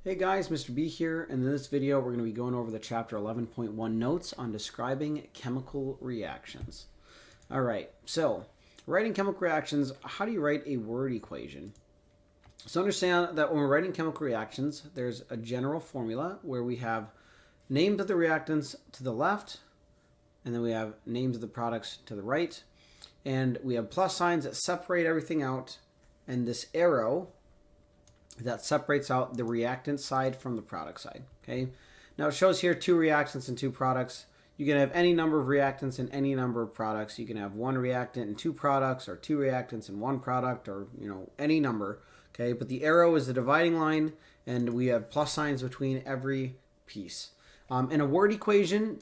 Hey guys, Mr. B here, and in this video we're going to be going over the chapter 11.1 notes on describing chemical reactions. Alright, so writing chemical reactions, how do you write a word equation? So understand that when we're writing chemical reactions, there's a general formula where we have names of the reactants to the left, and then we have names of the products to the right, and we have plus signs that separate everything out, and this arrow that separates out the reactant side from the product side. Okay. Now it shows here two reactants and two products. You can have any number of reactants and any number of products. You can have one reactant and two products, or two reactants and one product, or any number. Okay. But the arrow is the dividing line, and we have plus signs between every piece. In a word equation,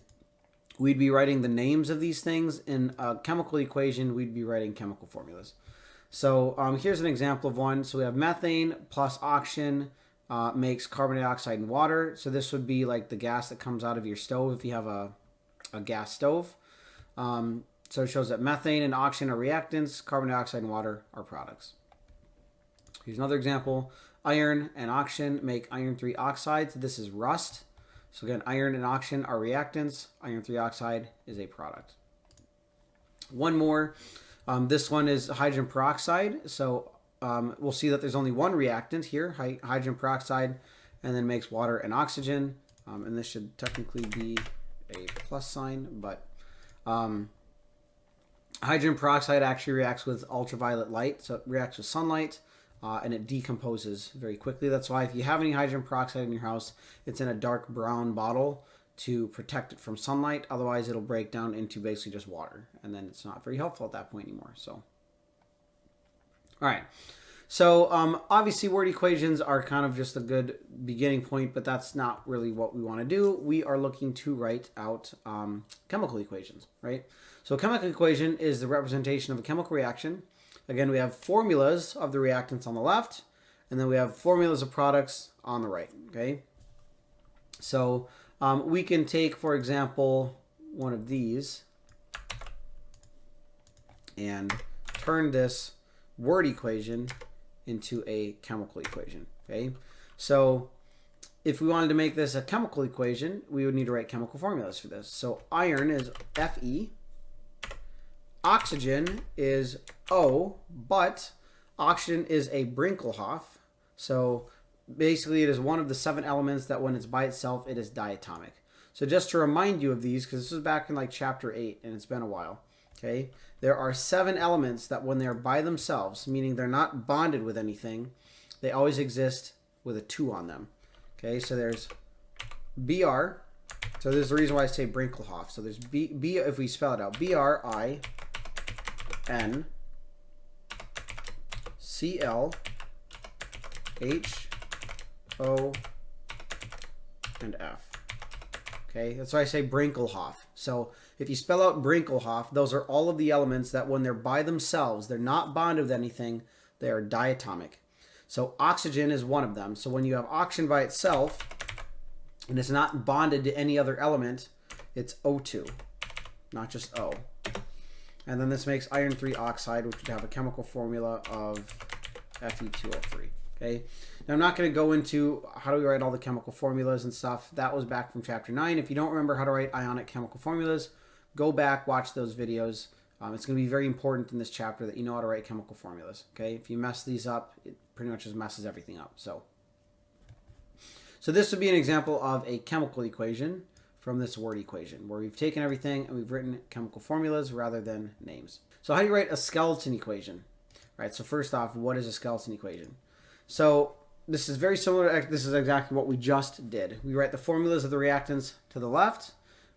we'd be writing the names of these things. In a chemical equation, we'd be writing chemical formulas. So here's an example of one. So we have methane plus oxygen makes carbon dioxide and water. So this would be like the gas that comes out of your stove if you have a gas stove. So it shows that methane and oxygen are reactants, carbon dioxide and water are products. Here's another example. Iron and oxygen make iron 3 oxide. So this is rust. So again, iron and oxygen are reactants. Iron 3 oxide is a product. One more. This one is hydrogen peroxide. So we'll see that there's only one reactant here, hydrogen peroxide, and then makes water and oxygen. And this should technically be a plus sign, but hydrogen peroxide actually reacts with ultraviolet light. So it reacts with sunlight, and it decomposes very quickly. That's why if you have any hydrogen peroxide in your house, it's in a dark brown bottle to protect it from sunlight. Otherwise, it'll break down into basically just water, and then it's not very helpful at that point anymore. So, all right. So obviously, word equations are kind of just a good beginning point, but that's not really what we want to do. We are looking to write out chemical equations, right? So a chemical equation is the representation of a chemical reaction. Again, we have formulas of the reactants on the left, and then we have formulas of products on the right, okay? So we can take, for example, one of these and turn this word equation into a chemical equation. Okay, so if we wanted to make this a chemical equation, we would need to write chemical formulas for this. So iron is Fe, oxygen is O, but oxygen is a Brinkelhoff. So basically, it is one of the 7 elements that when it's by itself, it is diatomic. So just to remind you of these, because this was back in like chapter 8, and it's been a while, okay? There are 7 elements that when they're by themselves, meaning they're not bonded with anything, they always exist with a 2 on them, okay? So there's Br. So there's the reason why I say Brinkelhoff. So there's B if we spell it out, BRIN CL H O and F. Okay, that's why I say Brinkelhoff. So if you spell out Brinkelhoff, those are all of the elements that when they're by themselves, they're not bonded with anything, they are diatomic. So oxygen is one of them. So when you have oxygen by itself, and it's not bonded to any other element, it's O2, not just O. And then this makes iron 3 oxide, which would have a chemical formula of Fe2O3. Okay. Now I'm not going to go into how do we write all the chemical formulas and stuff. That was back from chapter 9. If you don't remember how to write ionic chemical formulas, go back, watch those videos. It's going to be very important in this chapter that you know how to write chemical formulas. Okay. If you mess these up, it pretty much just messes everything up. So this would be an example of a chemical equation from this word equation where we've taken everything and we've written chemical formulas rather than names. So how do you write a skeleton equation? All right. So first off, what is a skeleton equation? So this is very similar. This is exactly what we just did. We write the formulas of the reactants to the left.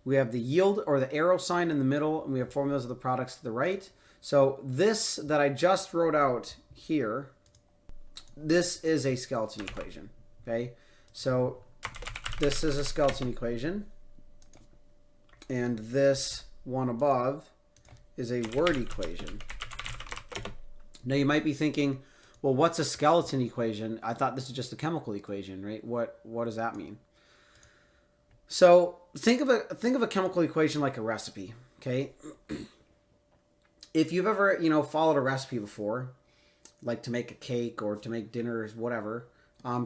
We have the yield or the arrow sign in the middle, and we have formulas of the products to the right. So this that I just wrote out here, this is a skeleton equation. Okay, so this is a skeleton equation, and this one above is a word equation. Now you might be thinking, well, what's a skeleton equation? I thought this is just a chemical equation, right? What does that mean? So think of a chemical equation like a recipe, okay? If you've ever, followed a recipe before, like to make a cake or to make dinners, whatever,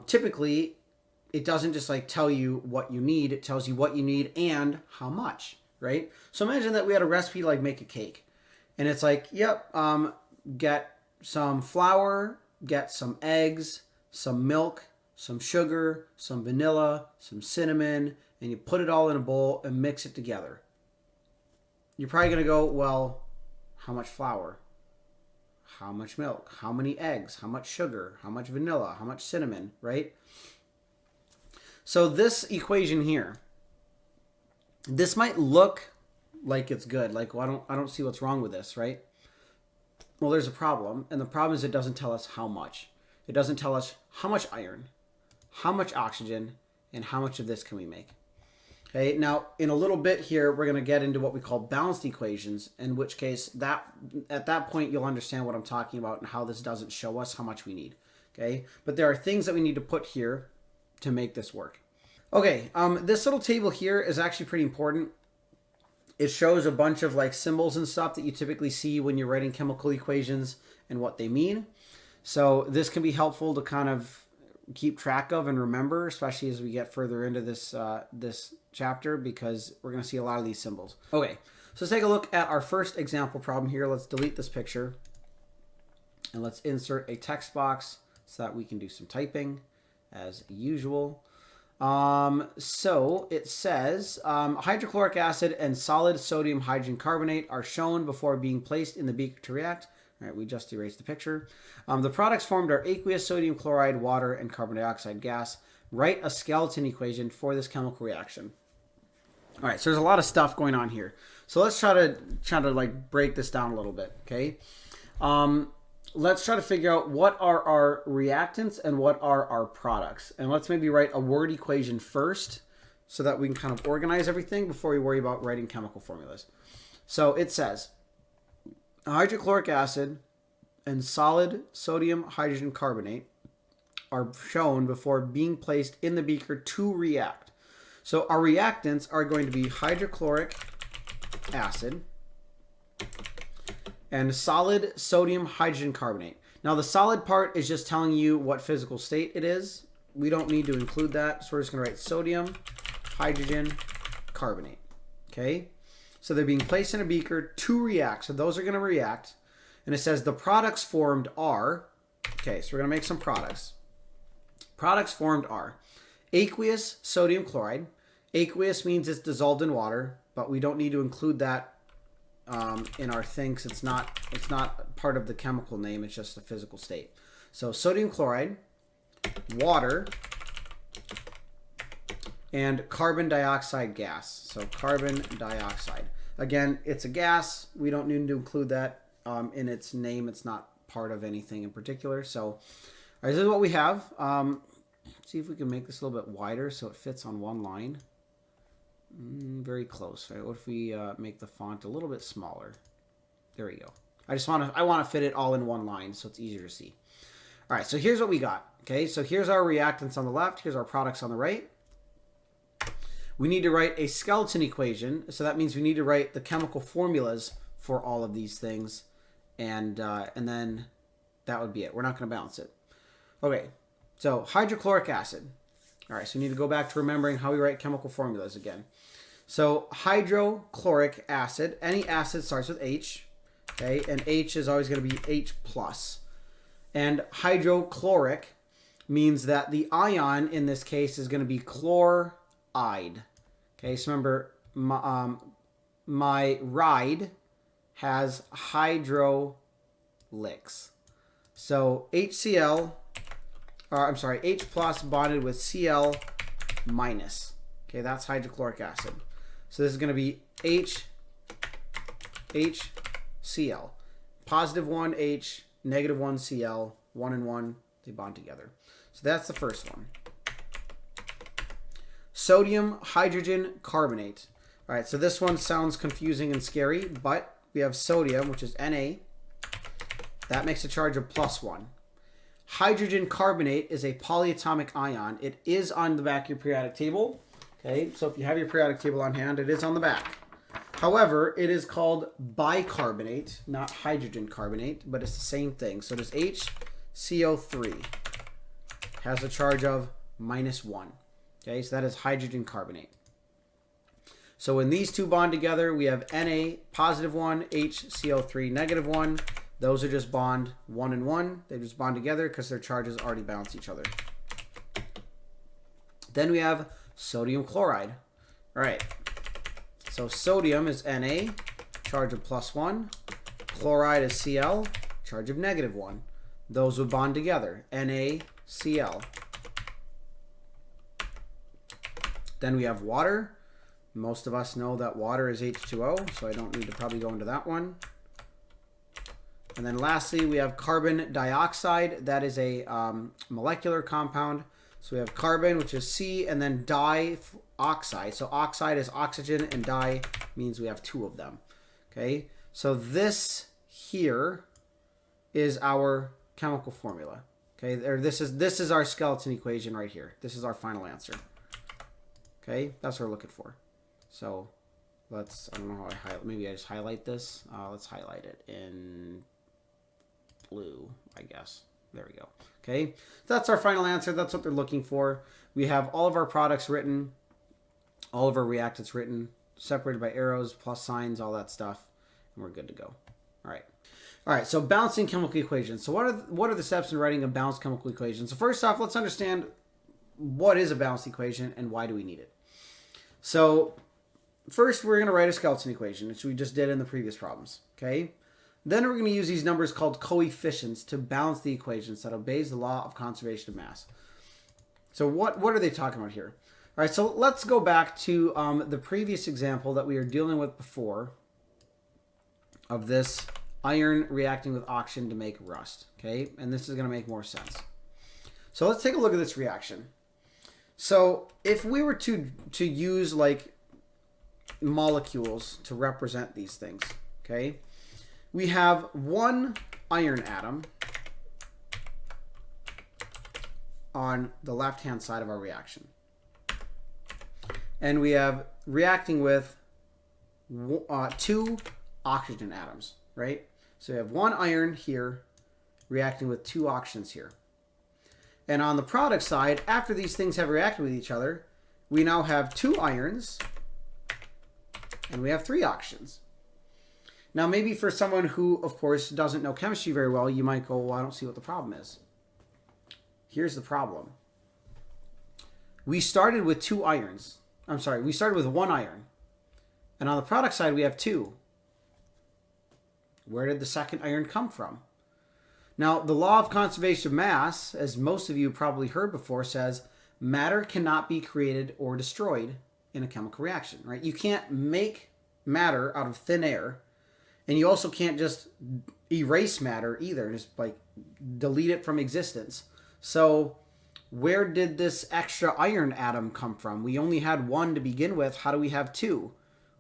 typically it doesn't just like tell you what you need. It tells you what you need and how much, right? So imagine that we had a recipe to like make a cake, and it's like, yep, get some flour, get some eggs, some milk, some sugar, some vanilla, some cinnamon, and you put it all in a bowl and mix it together. You're probably going to go, well, how much flour? How much milk? How many eggs? How much sugar? How much vanilla? How much cinnamon, right? So this equation here, this might look like it's good. Like, well, I don't see what's wrong with this, right? Well, there's a problem, and the problem is it doesn't tell us how much. It doesn't tell us how much iron, how much oxygen, and how much of this can we make. Okay, now in a little bit here, we're going to get into what we call balanced equations, in which case that at that point you'll understand what I'm talking about and how this doesn't show us how much we need. Okay, but there are things that we need to put here to make this work. Okay, this little table here is actually pretty important. It shows a bunch of like symbols and stuff that you typically see when you're writing chemical equations and what they mean. So this can be helpful to kind of keep track of and remember, especially as we get further into this this chapter, because we're going to see a lot of these symbols. Okay, so let's take a look at our first example problem here. Let's delete this picture and let's insert a text box so that we can do some typing as usual. So it says hydrochloric acid and solid sodium hydrogen carbonate are shown before being placed in the beaker to react. All right, we just erased the picture. The products formed are aqueous sodium chloride, water, and carbon dioxide gas. Write a skeleton equation for this chemical reaction. All right, so there's a lot of stuff going on here. So let's try to like break this down a little bit, okay? Let's try to figure out what are our reactants and what are our products. And let's maybe write a word equation first so that we can kind of organize everything before we worry about writing chemical formulas. So it says hydrochloric acid and solid sodium hydrogen carbonate are shown before being placed in the beaker to react. So our reactants are going to be hydrochloric acid and solid sodium hydrogen carbonate. Now the solid part is just telling you what physical state it is. We don't need to include that, so we're just going to write sodium hydrogen carbonate. Okay, so they're being placed in a beaker to react. So those are going to react, and it says the products formed are, okay, so we're going to make some products. Products formed are aqueous sodium chloride. Aqueous means it's dissolved in water, but we don't need to include that in our thing, because it's not part of the chemical name, it's just the physical state. So sodium chloride, water, and carbon dioxide gas. So carbon dioxide. Again, it's a gas. We don't need to include that in its name. It's not part of anything in particular. So all right, this is what we have. Let's see if we can make this a little bit wider so it fits on one line. Very close. Right? What if we make the font a little bit smaller? There we go. I want to fit it all in one line so it's easier to see. All right, so here's what we got. Okay, so here's our reactants on the left. Here's our products on the right. We need to write a skeleton equation. So that means we need to write the chemical formulas for all of these things, and then that would be it. We're not going to balance it. Okay, so hydrochloric acid. All right, so we need to go back to remembering how we write chemical formulas again. So hydrochloric acid, any acid starts with H, okay, and H is always going to be H+. And hydrochloric means that the ion in this case is going to be chloride. Okay, so remember, my ride has hydrolix. So HCl, I'm sorry, H+ bonded with Cl-. Okay, that's hydrochloric acid. So this is going to be HCl. Positive 1 H, negative 1 Cl, 1 and 1, they bond together. So that's the first one. Sodium hydrogen carbonate. All right, so this one sounds confusing and scary, but we have sodium, which is Na. That makes a charge of +1. Hydrogen carbonate is a polyatomic ion. It is on the back of your periodic table. Okay, so if you have your periodic table on hand, it is on the back. However, it is called bicarbonate, not hydrogen carbonate, but it's the same thing. So does HCO3 has a charge of -1. Okay, so that is hydrogen carbonate. So when these two bond together, we have Na positive 1, HCO3 negative 1. Those are just bond 1 and 1. They just bond together because their charges already balance each other. Then we have sodium chloride. All right. So sodium is Na, charge of +1. Chloride is Cl, charge of -1. Those would bond together, NaCl. Then we have water. Most of us know that water is H2O, so I don't need to probably go into that one. And then lastly, we have carbon dioxide. That is a molecular compound. So we have carbon, which is C, and then dioxide. So oxide is oxygen, and di means we have two of them. Okay, so this here is our chemical formula. Okay, or this is our skeleton equation right here. This is our final answer. Okay, that's what we're looking for. So let's, I don't know how I highlight, maybe I just highlight this. Let's highlight it in blue, I guess. There we go. Okay, that's our final answer. That's what they're looking for. We have all of our products written, all of our reactants written, separated by arrows, plus signs, all that stuff, and we're good to go. All right. All right, so balancing chemical equations. So what are the steps in writing a balanced chemical equation? So first off, let's understand what is a balanced equation and why do we need it. So first, we're going to write a skeleton equation, which we just did in the previous problems. Okay. Then we're going to use these numbers called coefficients to balance the equations that obeys the law of conservation of mass. So what are they talking about here? All right, so let's go back to the previous example that we were dealing with before of this iron reacting with oxygen to make rust. Okay, and this is going to make more sense. So let's take a look at this reaction. So if we were to use like molecules to represent these things, okay, we have one iron atom on the left-hand side of our reaction. And we have reacting with two oxygen atoms, right? So we have one iron here reacting with two oxygens here. And on the product side, after these things have reacted with each other, we now have two irons and we have three oxygens. Now, maybe for someone who, of course, doesn't know chemistry very well, you might go, well, I don't see what the problem is. Here's the problem. We started with two irons. I'm sorry, we started with one iron. And on the product side, we have two. Where did the second iron come from? Now, the law of conservation of mass, as most of you probably heard before, says matter cannot be created or destroyed in a chemical reaction, right? You can't make matter out of thin air. And you also can't just erase matter either, just like delete it from existence. So where did this extra iron atom come from? We only had one to begin with. How do we have two?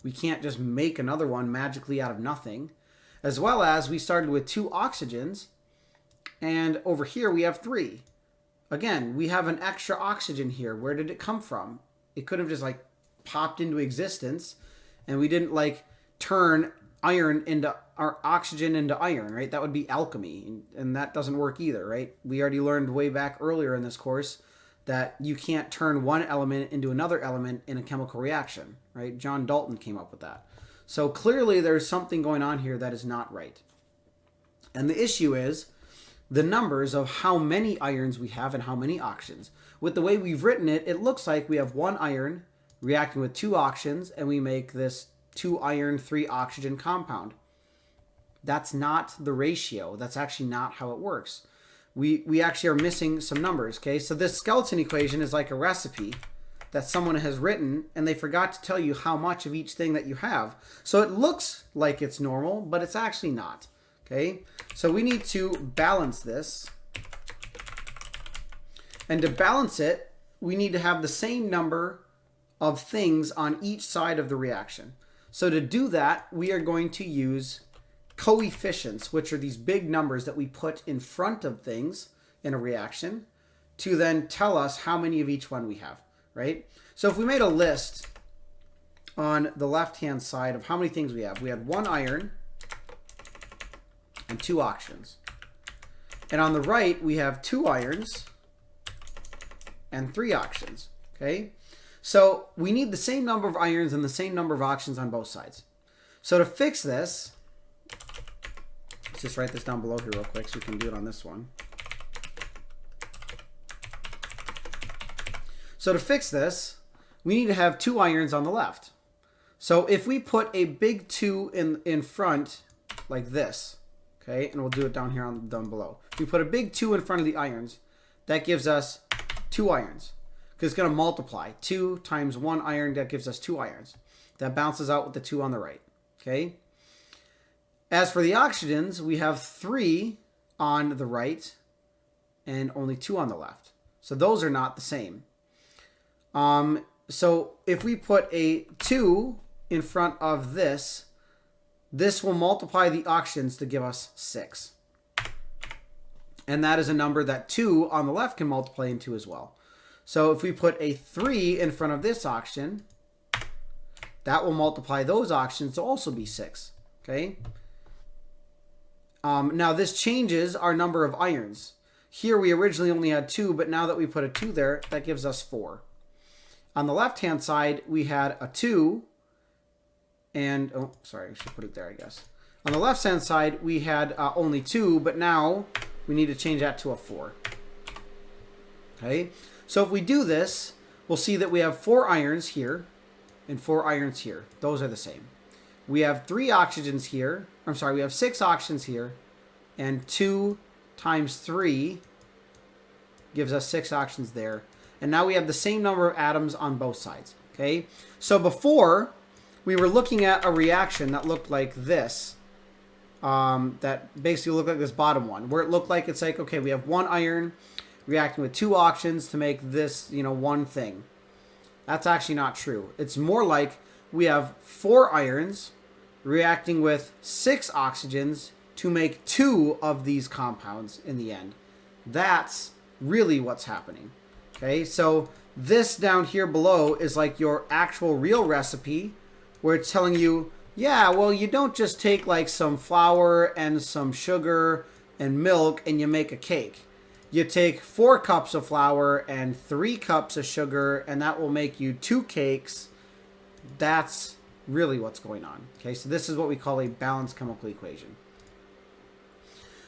We can't just make another one magically out of nothing. As well as we started with two oxygens, and over here we have three. Again, we have an extra oxygen here. Where did it come from? It could have just like popped into existence, and we didn't like turn iron into our oxygen into iron, right? That would be alchemy, and that doesn't work either, right? We already learned way back earlier in this course that you can't turn one element into another element in a chemical reaction, right? John Dalton came up with that. So clearly there's something going on here that is not right. And the issue is the numbers of how many irons we have and how many oxygens. With the way we've written it, it looks like we have one iron reacting with two oxygens, and we make this 2 iron, 3 oxygen compound. That's not the ratio. That's actually not how it works. We actually are missing some numbers, okay? So this skeleton equation is like a recipe that someone has written, and they forgot to tell you how much of each thing that you have. So it looks like it's normal, but it's actually not, okay? So we need to balance this. And to balance it, we need to have the same number of things on each side of the reaction. So to do that, we are going to use coefficients, which are these big numbers that we put in front of things in a reaction to then tell us how many of each one we have, right? So if we made a list on the left-hand side of how many things we had one iron and 2 oxygens. And on the right, we have 2 irons and 3 oxygens. Okay, so we need the same number of ions and the same number of oxygens on both sides. So to fix this, let's just write this down below here real quick so we can do it on this one. So to fix this, we need to have 2 irons on the left. So if we put a big 2 in front like this, okay, and we'll do it down here down below. If we put a big 2 in front of the irons, that gives us 2 irons. Because it's going to multiply. 2 times 1 iron, that gives us 2 irons. That bounces out with the 2 on the right. Okay. As for the oxygens, we have 3 on the right and only 2 on the left. So those are not the same. So if we put a 2 in front of this, this will multiply the oxygens to give us 6. And that is a number that 2 on the left can multiply into as well. So if we put a 3 in front of this oxygen, that will multiply those oxygens to also be 6. Okay. Now this changes our number of irons. Here we originally only had 2, but now that we put a 2 there, that gives us 4. On the left-hand side, we had a 2, and, oh, sorry, I should put it there, I guess. On the left-hand side, we had only 2, but now we need to change that to a 4. Okay, so if we do this, we'll see that we have 4 irons here and 4 irons here. Those are the same. We have 3 oxygens here. I'm sorry, we have 6 oxygens here, and 2 times 3 gives us 6 oxygens there. And now we have the same number of atoms on both sides. Okay, so before we were looking at a reaction that looked like this, that basically looked like this bottom one, where it looked like it's like, okay, we have 1 iron reacting with 2 oxygens to make this, one thing. That's actually not true. It's more like we have 4 irons reacting with 6 oxygens to make 2 of these compounds in the end. That's really what's happening. Okay, so this down here below is like your actual real recipe where it's telling you, yeah, well, you don't just take like some flour and some sugar and milk and you make a cake. You take 4 cups of flour and 3 cups of sugar, and that will make you 2 cakes. That's really what's going on. Okay, so this is what we call a balanced chemical equation.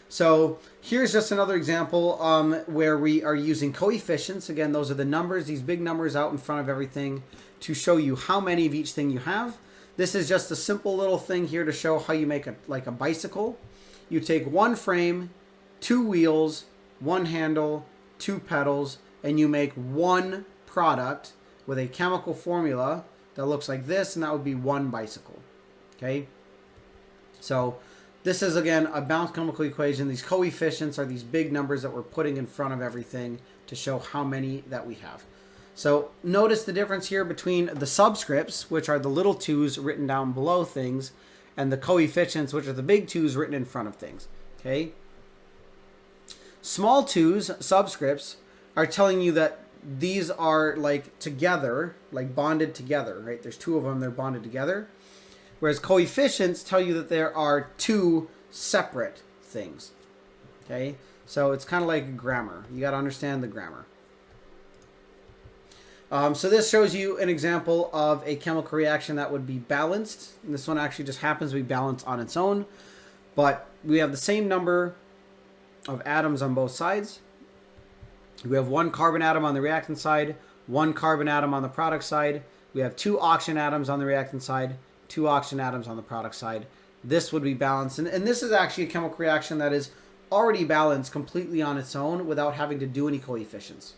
So here's just another example where we are using coefficients. Again, those are the numbers, these big numbers out in front of everything to show you how many of each thing you have. This is just a simple little thing here to show how you make a bicycle. You take 1 frame, 2 wheels, 1 handle, 2 pedals, and you make 1 product with a chemical formula that looks like this, and that would be 1 bicycle. Okay? So this is, again, a balanced chemical equation. These coefficients are these big numbers that we're putting in front of everything to show how many that we have. So notice the difference here between the subscripts, which are the little 2's written down below things, and the coefficients, which are the big 2's written in front of things. Okay? Small 2's, subscripts, are telling you that these are like together, like bonded together, right? There's 2 of them, they're bonded together. Whereas coefficients tell you that there are 2 separate things. Okay? So it's kind of like grammar. You got to understand the grammar. So this shows you an example of a chemical reaction that would be balanced. And this one actually just happens to be balanced on its own. But we have the same number of atoms on both sides. We have 1 carbon atom on the reactant side, 1 carbon atom on the product side. We have 2 oxygen atoms on the reactant side, 2 oxygen atoms on the product side. This would be balanced. And this is actually a chemical reaction that is already balanced completely on its own without having to do any coefficients.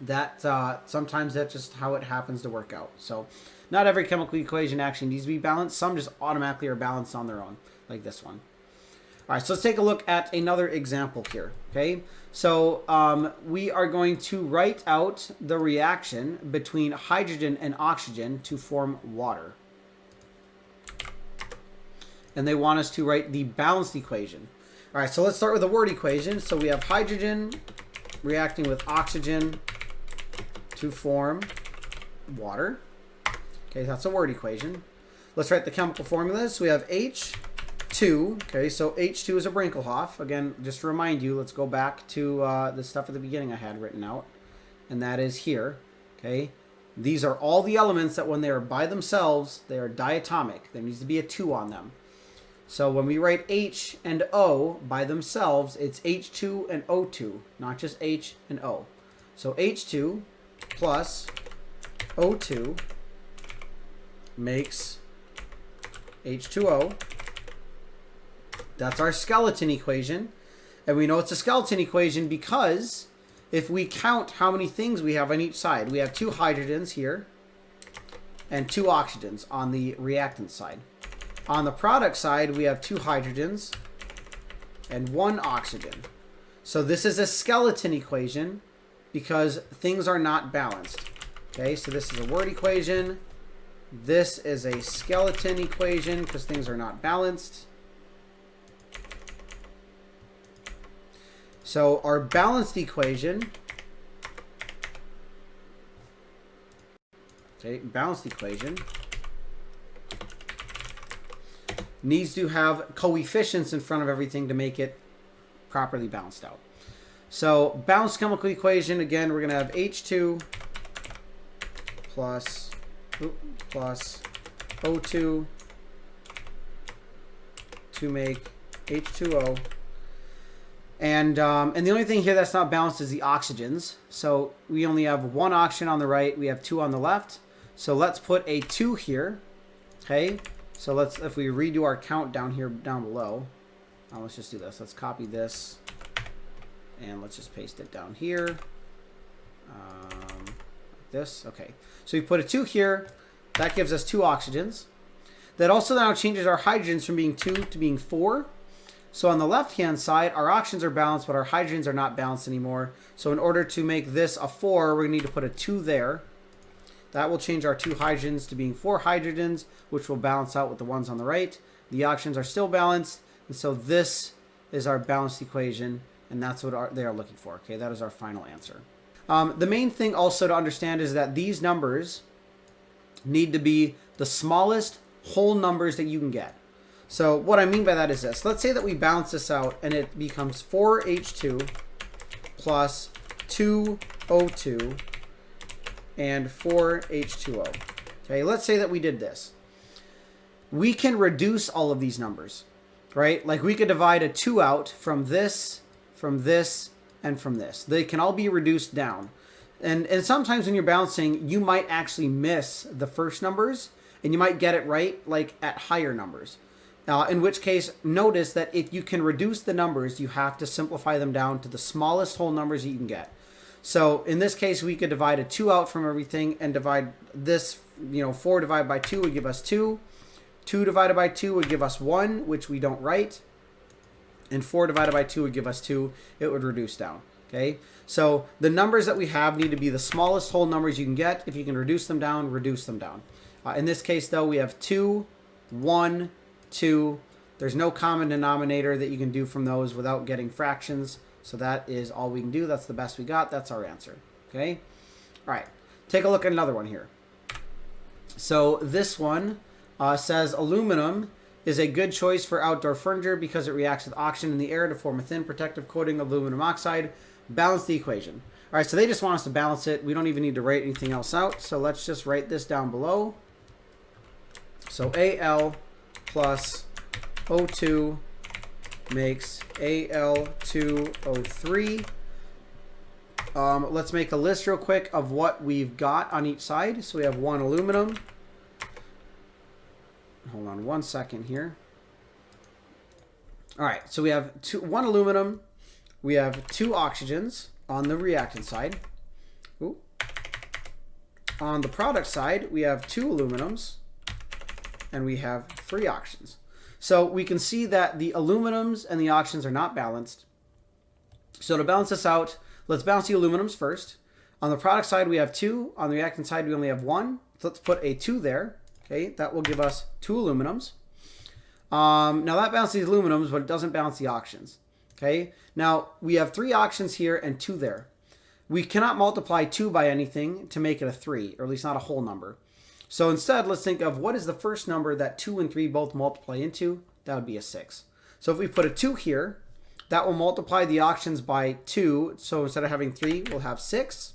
That sometimes that's just how it happens to work out. So not every chemical equation actually needs to be balanced. Some just automatically are balanced on their own, like this one. All right, so let's take a look at another example here, okay? So we are going to write out the reaction between hydrogen and oxygen to form water. And they want us to write the balanced equation. All right, so let's start with the word equation. So we have hydrogen reacting with oxygen to form water. Okay, that's a word equation. Let's write the chemical formulas. So we have H2. Okay, so H2 is a Brinkelhoff. Again, just to remind you, let's go back to the stuff at the beginning I had written out. and that is here. Okay, these are all the elements that when they are by themselves, they are diatomic. There needs to be a 2 on them. So when we write H and O by themselves, it's H2 and O2, not just H and O. So H2 plus O2 makes H2O. That's our skeleton equation. And we know it's a skeleton equation because if we count how many things we have on each side, we have 2 hydrogens here and 2 oxygens on the reactant side. On the product side, we have 2 hydrogens and 1 oxygen. So this is a skeleton equation because things are not balanced. Okay, so this is a word equation. This is a skeleton equation because things are not balanced. So our balanced equation, needs to have coefficients in front of everything to make it properly balanced out. So balanced chemical equation, again, we're going to have H2 plus O2 to make H2O. And the only thing here that's not balanced is the oxygens. So we only have 1 oxygen on the right. We have 2 on the left. So let's put a 2 here. Okay. So if we redo our count down here, down below, let's just do this. Let's copy this and let's just paste it down here. Like this. Okay. So we put a 2 here. That gives us 2 oxygens. That also now changes our hydrogens from being 2 to being 4. So on the left-hand side, our oxygens are balanced, but our hydrogens are not balanced anymore. So in order to make this a 4, we're going to need to put a 2 there. That will change our 2 hydrogens to being 4 hydrogens, which will balance out with the ones on the right. The oxygens are still balanced, and so this is our balanced equation, and that's what they are looking for. Okay, that is our final answer. The main thing also to understand is that these numbers need to be the smallest whole numbers that you can get. So what I mean by that is this. Let's say that we balance this out and it becomes 4H2 plus 2O2 and 4H2O. Okay, let's say that we did this. We can reduce all of these numbers, right? Like we could divide a 2 out from this, and from this. They can all be reduced down. And sometimes when you're balancing, you might actually miss the first numbers and you might get it right like at higher numbers. In which case, notice that if you can reduce the numbers, you have to simplify them down to the smallest whole numbers you can get. So in this case, we could divide a 2 out from everything and divide this, 4 divided by 2 would give us 2. 2 divided by 2 would give us 1, which we don't write. And 4 divided by 2 would give us 2. It would reduce down. Okay, so the numbers that we have need to be the smallest whole numbers you can get. If you can reduce them down, reduce them down. In this case, though, we have 2, 1, 2. There's no common denominator that you can do from those without getting fractions. So that is all we can do. That's the best we got. That's our answer. Okay. All right. Take a look at another one here. So this one says aluminum is a good choice for outdoor furniture because it reacts with oxygen in the air to form a thin protective coating of aluminum oxide. Balance the equation. All right. So they just want us to balance it. We don't even need to write anything else out. So let's just write this down below. So Al plus O2 makes Al2O3. Let's make a list real quick of what we've got on each side. So we have 1 aluminum. Hold on 1 second here. All right, so we have 1 aluminum. We have 2 oxygens on the reactant side. Ooh. On the product side, we have 2 aluminums. And we have 3 oxygens. So we can see that the aluminums and the oxygens are not balanced. So to balance this out, let's balance the aluminums first. On the product side, we have 2. On the reactant side, we only have 1. So let's put a 2 there. Okay, that will give us 2 aluminums. Now that balances the aluminums, but it doesn't balance the oxygens. Okay, now we have 3 oxygens here and 2 there. We cannot multiply 2 by anything to make it a 3, or at least not a whole number. So instead, let's think of what is the first number that 2 and 3 both multiply into. That would be a 6. So if we put a 2 here, that will multiply the oxygens by 2. So instead of having 3, we'll have 6.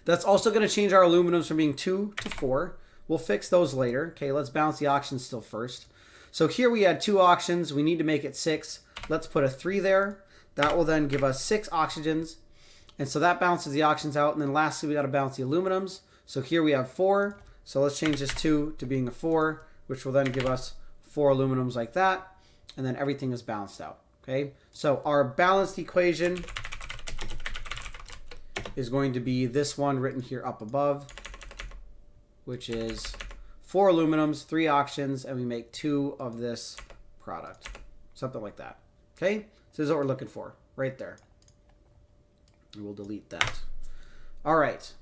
That's also going to change our aluminums from being 2 to 4. We'll fix those later. Okay, let's balance the oxygens still first. So here we had 2 oxygens. We need to make it 6. Let's put a 3 there. That will then give us 6 oxygens. And so that balances the oxygens out. And then lastly, we got to balance the aluminums. So here we have 4. So let's change this 2 to being a 4, which will then give us 4 aluminums like that. And then everything is balanced out. Okay, so our balanced equation is going to be this one written here up above, which is 4 aluminums, 3 oxygens, and we make 2 of this product. Something like that. Okay, so this is what we're looking for right there. And we'll delete that. All right.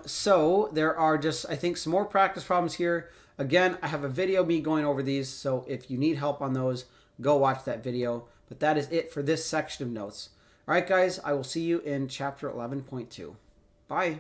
So there are just, I think, some more practice problems here. Again, I have a video of me going over these, so if you need help on those, go watch that video. But that is it for this section of notes. All right, guys, I will see you in chapter 11.2. Bye.